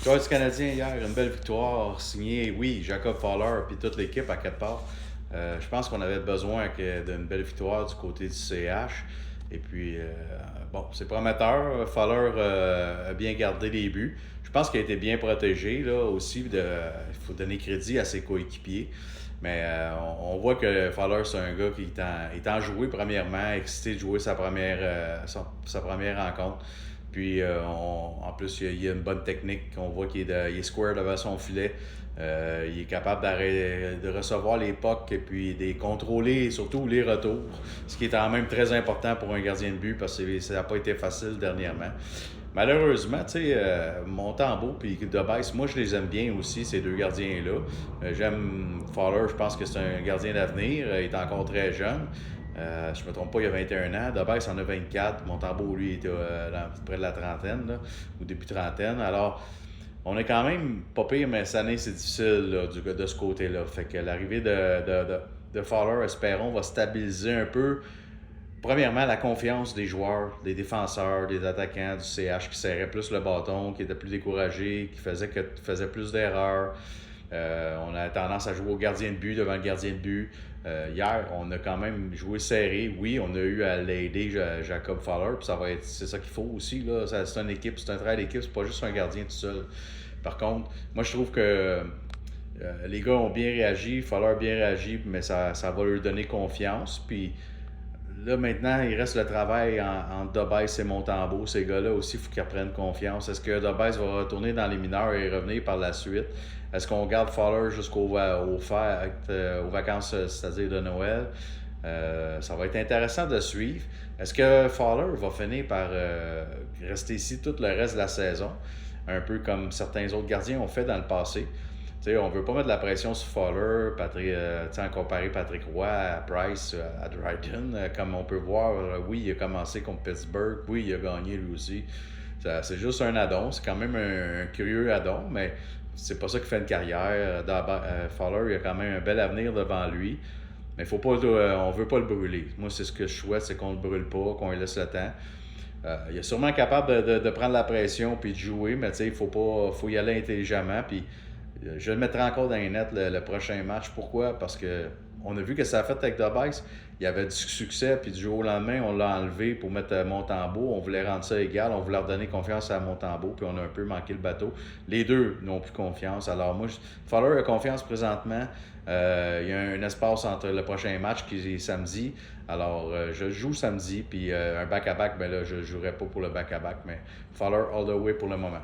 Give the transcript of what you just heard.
Victoire du Canadien hier, une belle victoire signée, oui, Jacob Fowler puis toute l'équipe à quelque part. Je pense qu'on avait besoin d'une belle victoire du côté du CH. Et puis, bon, c'est prometteur. Fowler a bien gardé les buts. Je pense qu'il a été bien protégé là aussi. Il faut donner crédit à ses coéquipiers. Mais on voit que Fowler, c'est un gars qui est en joué premièrement, excité de jouer sa première rencontre. Puis en plus, il y a une bonne technique. On voit qu'il est square devant son filet. Il est capable de recevoir les pucks et puis de les contrôler, surtout les retours. Ce qui est quand même très important pour un gardien de but parce que ça n'a pas été facile dernièrement. Malheureusement, tu sais, Montembeault et Debaisse, moi je les aime bien aussi, ces deux gardiens-là. J'aime Fowler, je pense que c'est un gardien d'avenir. Il est encore très jeune. Je ne me trompe pas, il a 21 ans. Debaisse en a 24. Montembeault, lui, était près de la trentaine, là, ou début trentaine. Alors, on est quand même pas pire, mais cette année, c'est difficile là, de ce côté-là. Fait que l'arrivée de Fowler, espérons, va stabiliser un peu. Premièrement, la confiance des joueurs, des défenseurs, des attaquants du CH qui serraient plus le bâton, qui étaient plus découragés, qui faisaient plus d'erreurs. On a tendance à jouer au gardien de but devant le gardien de but. Hier, on a quand même joué serré. Oui, on a eu à l'aider Jacob Fowler, puis c'est ça qu'il faut aussi. Là. C'est une équipe, c'est un travail d'équipe, c'est pas juste un gardien tout seul. Par contre, moi je trouve que les gars ont bien réagi, Fowler a bien réagi, mais ça va leur donner confiance. Puis là, maintenant, il reste le travail entre Dobes et Montembeault. Ces gars-là aussi, il faut qu'ils prennent confiance. Est-ce que Dobes va retourner dans les mineurs et revenir par la suite? Est-ce qu'on garde Fowler aux vacances, c'est-à-dire de Noël? Ça va être intéressant de suivre. Est-ce que Fowler va finir par rester ici tout le reste de la saison? Un peu comme certains autres gardiens ont fait dans le passé. T'sais, on veut pas mettre de la pression sur Fowler, comparer Patrick Roy à Price, à Dryden. Comme on peut voir, oui, il a commencé contre Pittsburgh, oui, il a gagné lui aussi. C'est juste un addon, c'est quand même un curieux addon, mais c'est pas ça qui fait une carrière. Fowler, il a quand même un bel avenir devant lui, mais faut pas, on veut pas le brûler. Moi, c'est ce que je souhaite, c'est qu'on le brûle pas, qu'on lui laisse le temps. Il est sûrement capable de prendre la pression puis de jouer, mais il faut y aller intelligemment. Puis je le mettrai encore dans les nets le prochain match. Pourquoi? Parce que on a vu que ça a fait avec Dobes. Il y avait du succès, puis du jour au lendemain, on l'a enlevé pour mettre Montembeault. On voulait rendre ça égal, on voulait redonner confiance à Montembeault, puis on a un peu manqué le bateau. Les deux n'ont plus confiance. Alors moi, Fowler a confiance présentement. Il y a un espace entre le prochain match qui est samedi. Alors, je joue samedi, puis un back-à-back, ben là, je ne jouerai pas pour le back-à-back, mais Fowler all the way pour le moment.